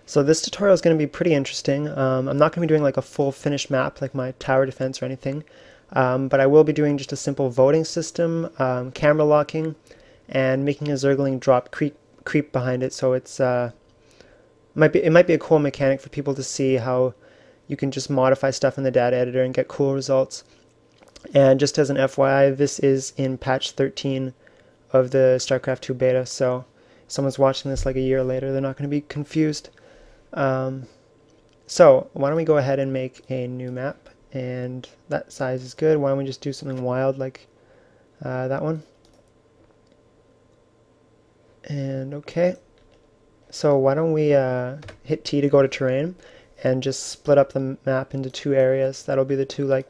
So this tutorial is going to be pretty interesting. I'm not going to be doing like a full finished map like my tower defense or anything, but I will be doing just a simple voting system, camera locking, and making a zergling drop creep behind it. So it might be a cool mechanic for people to see how you can just modify stuff in the data editor and get cool results. And just as an FYI, this is in patch 13 of the Starcraft 2 beta, so if someone's watching this like a year later, they're not going to be confused. So why don't we go ahead and make a new map, and that size is good. Why don't we just do something wild like that one? And okay, so why don't we hit T to go to terrain and just split up the map into two areas. That'll be the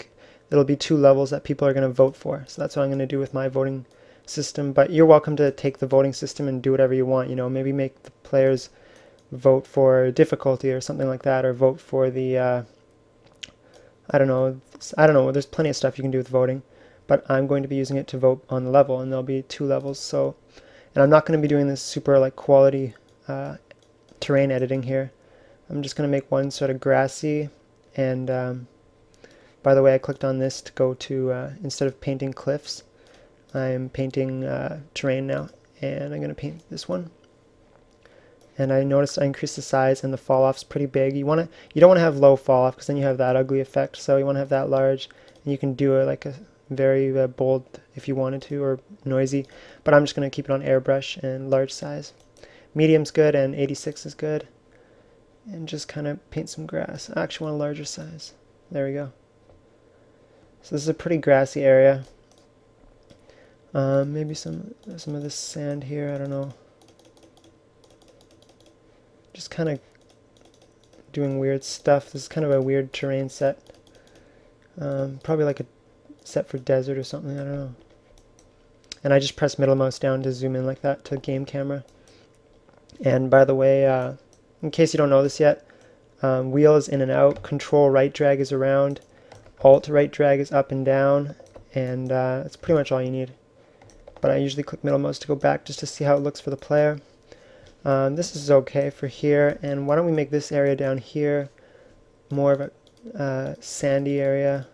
it'll be two levels that people are going to vote for. So that's what I'm going to do with my voting system, but you're welcome to take the voting system and do whatever you want. You know, maybe make the players vote for difficulty or something like that, or vote for the I don't know, there's plenty of stuff you can do with voting, but I'm going to be using it to vote on the level, and there'll be two levels. So, and I'm not going to be doing this super like quality terrain editing here. I'm just going to make one sort of grassy, and by the way, I clicked on this to go to instead of painting cliffs, I'm painting terrain now, and I'm going to paint this one. And I noticed I increased the size, and the fall off's pretty big. You don't want to have low fall off, because then you have that ugly effect. So you want to have that large, and you can do it like a very bold if you wanted to, or noisy. But I'm just going to keep it on airbrush and large size. Medium's good, and 86 is good. And just kind of paint some grass. I actually want a larger size. There we go. So this is a pretty grassy area. Maybe some of this sand here, I don't know. Just kind of doing weird stuff. This is kind of a weird terrain set. Probably like a set for desert or something, I don't know. And I just press middle mouse down to zoom in like that to game camera. And by the way, in case you don't know this yet, wheel is in and out, control right drag is around, alt right drag is up and down, and that's pretty much all you need. But I usually click middle mouse to go back just to see how it looks for the player. This is okay for here, and why don't we make this area down here more of a sandy area,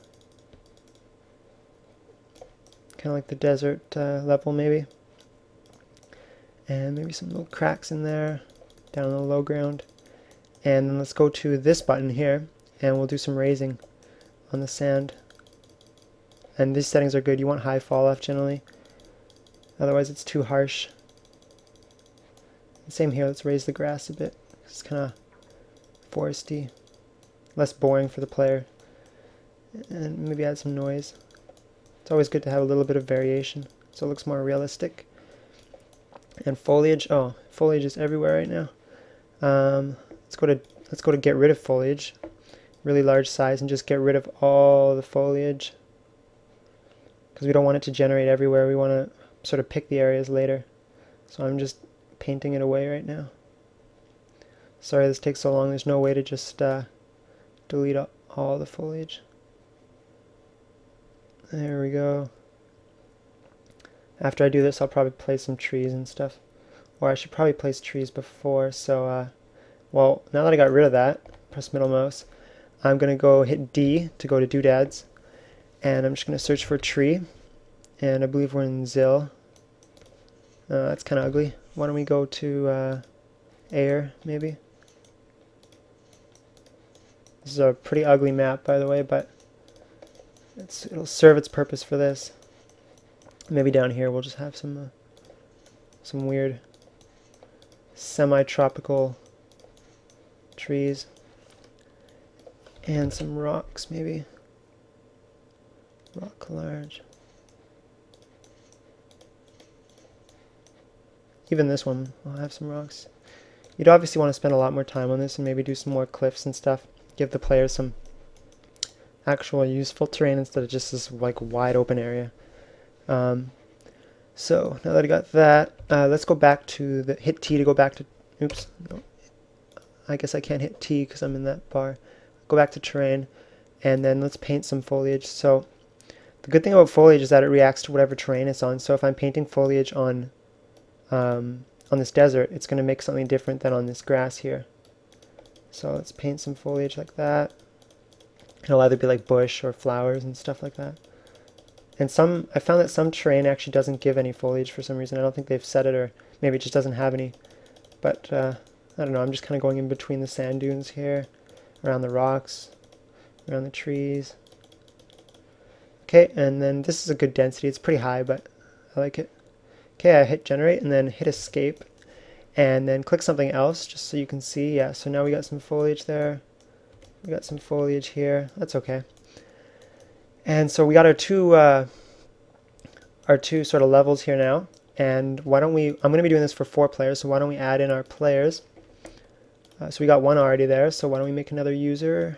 kind of like the desert level maybe, and maybe some little cracks in there down on the low ground. And then let's go to this button here, and we'll do some raising on the sand. And these settings are good. You want high fall off generally, otherwise it's too harsh. Same here, let's raise the grass a bit. It's kind of foresty, less boring for the player, and maybe add some noise. It's always good to have a little bit of variation so it looks more realistic. And foliage, oh, foliage is everywhere right now. Let's go to get rid of foliage, really large size, and just get rid of all the foliage, because we don't want it to generate everywhere. We want to sort of pick the areas later. So I'm just painting it away right now. Sorry this takes so long. There's no way to just delete all the foliage. There we go. After I do this, I'll probably place some trees and stuff, or I should probably place trees before. So well, now that I got rid of that, press middle mouse, I'm gonna go hit D to go to doodads, and I'm just gonna search for a tree, and I believe we're in Zill. That's kind of ugly. Why don't we go to air, maybe? This is a pretty ugly map, by the way, but it'll serve its purpose for this. Maybe down here we'll just have some weird semi-tropical trees and some rocks, maybe. Rock large. Even this one will have some rocks. You'd obviously want to spend a lot more time on this and maybe do some more cliffs and stuff. Give the players some actual useful terrain instead of just this like wide open area. So now that I got that, let's go back to hit T to go back to, oops, no, I guess I can't hit T because I'm in that bar. Go back to terrain, and then let's paint some foliage. So the good thing about foliage is that it reacts to whatever terrain it's on. So if I'm painting foliage on this desert, it's going to make something different than on this grass here. So let's paint some foliage like that. It'll either be like bush or flowers and stuff like that. And I found that some terrain actually doesn't give any foliage for some reason. I don't think they've set it, or maybe it just doesn't have any. But I don't know, I'm just kind of going in between the sand dunes here, around the rocks, around the trees. Okay, and then this is a good density. It's pretty high, but I like it. Okay, I hit generate and then hit escape. And then click something else just so you can see. Yeah, so now we got some foliage there. We got some foliage here. That's okay. And so we got our two sort of levels here now. And why don't we, I'm going to be doing this for 4 players, so why don't we add in our players. So we got one already there, so why don't we make another user,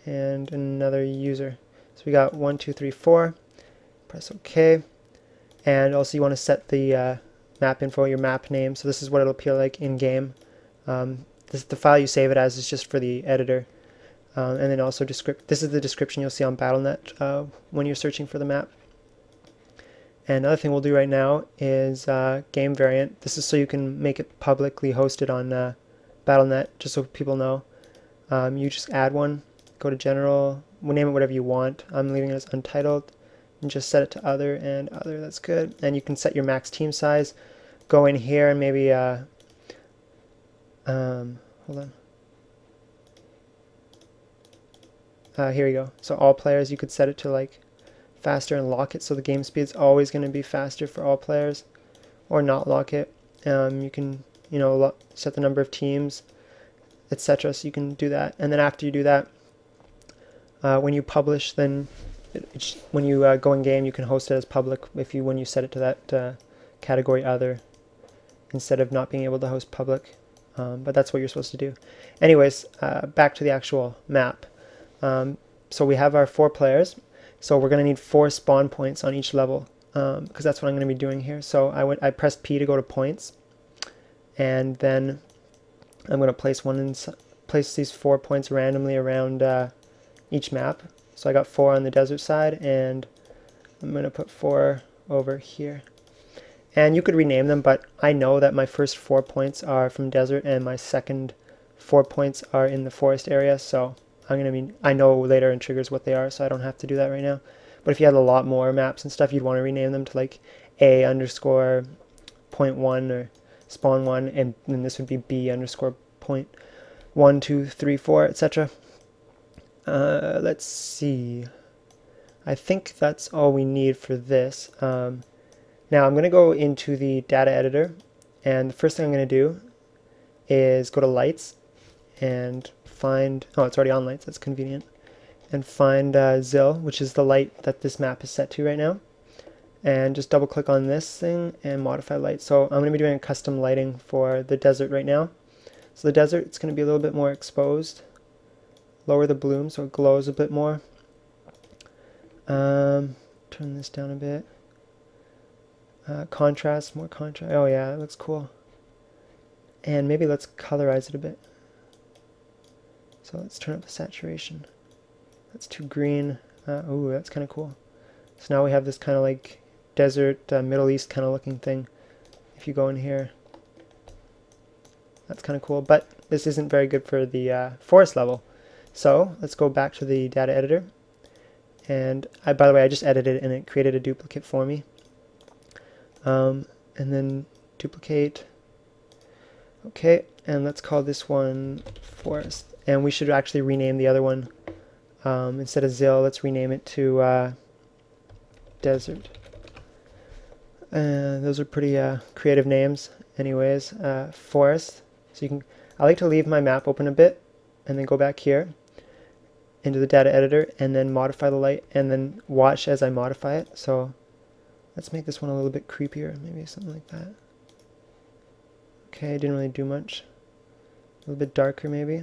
and another user. So we got 1, 2, 3, 4. Press OK. And also you want to set the map info, your map name. So this is what it'll appear like in game. The file you save it as is just for the editor. And then also this is the description you'll see on BattleNet when you're searching for the map. And another thing we'll do right now is game variant. This is so you can make it publicly hosted on BattleNet, just so people know. You just add one, go to general, we'll name it whatever you want. I'm leaving it as untitled, and just set it to other and other. That's good. And you can set your max team size. Go in here and maybe hold on. Here we go. So all players, you could set it to like faster and lock it so the game speed's always going to be faster for all players, or not lock it. You can, set the number of teams, etc. So you can do that. And then after you do that, when you publish, then when you go in game, you can host it as public when you set it to that category other, instead of not being able to host public. But that's what you're supposed to do. Anyways, back to the actual map. So we have our 4 players. So we're going to need 4 spawn points on each level, because that's what I'm going to be doing here. So I pressed P to go to points, and then I'm going to place these 4 points randomly around each map. So I got 4 on the desert side, and I'm going to put 4 over here. And you could rename them, but I know that my first 4 points are from desert, and my second 4 points are in the forest area. So I know later in triggers what they are, so I don't have to do that right now. But if you had a lot more maps and stuff, you'd want to rename them to like A underscore point 1 or spawn 1, and then this would be B underscore point 1, 2, 3, 4, etc. Let's see. I think that's all we need for this. Now I'm going to go into the data editor, and the first thing I'm going to do is go to lights and find, oh, it's already on lights, that's convenient, and find Zil, which is the light that this map is set to right now, and just double click on this thing and modify light. So I'm going to be doing a custom lighting for the desert right now. So the desert, it's going to be a little bit more exposed. Lower the bloom so it glows a bit more. Turn this down a bit. Contrast, more contrast. Oh yeah, that looks cool. And maybe let's colorize it a bit. So let's turn up the saturation. That's too green. Ooh, that's kind of cool. So now we have this kind of like desert, Middle East kind of looking thing. If you go in here, that's kind of cool. But this isn't very good for the forest level. So let's go back to the data editor. And by the way, I just edited it and it created a duplicate for me. And then duplicate. Okay, and let's call this one forest. And we should actually rename the other one. Instead of Zil, let's rename it to desert. Those are pretty creative names. Anyways, forest. So I like to leave my map open a bit and then go back here into the data editor and then modify the light and then watch as I modify it. So let's make this one a little bit creepier, maybe something like that. Okay, didn't really do much. A little bit darker maybe.